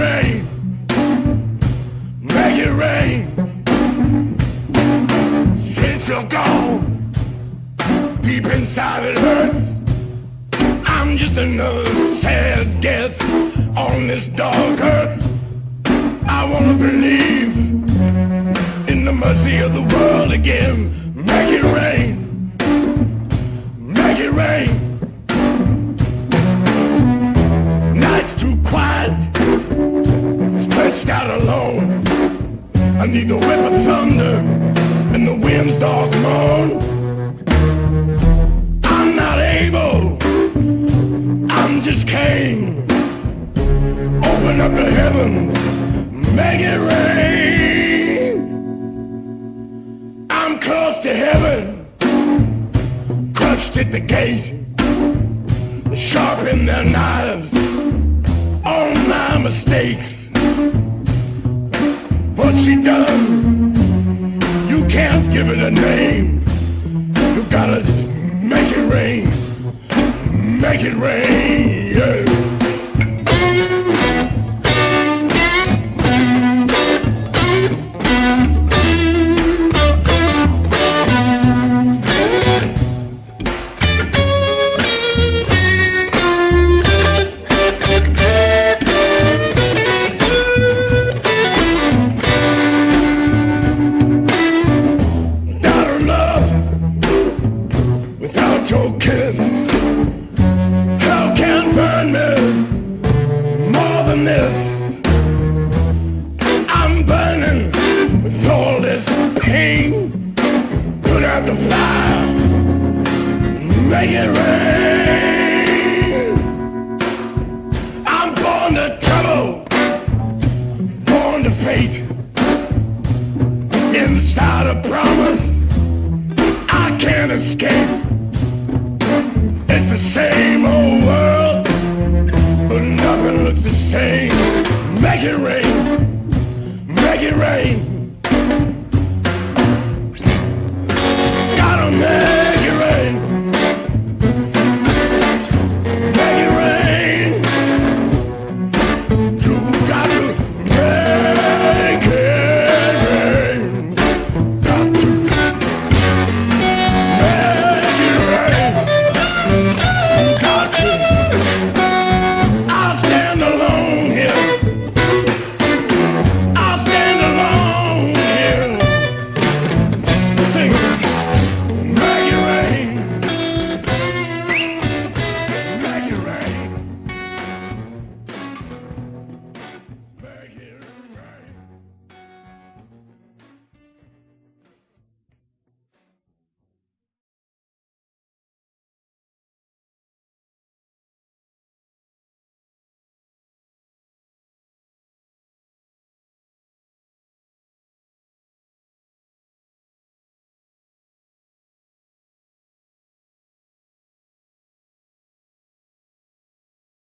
rain, make it rain. Since you're gone, deep inside it hurts. I'm just another sad guest on this dark earth. I wanna believe in the mercy of the world again. Make it rain, make it rain. Night's too quiet, stretched out alone. I need the whip of thunder and the wind's dark moan. I'm not able, I'm just Cain. Open up the heavens, make it rain. I'm close to heaven, crushed at the gate. They sharpen their knives on my mistakes. What she done, you can't give it a name. You gotta make it rain, make it rain, yeah. Your kiss, hell can't burn me more than this. I'm burning with all this pain. Put out the fire, make it rain. I'm born to trouble, born to fate. Inside a promise I can't escape. It's the same old world, but nothing looks the same. Make it rain, make it rain.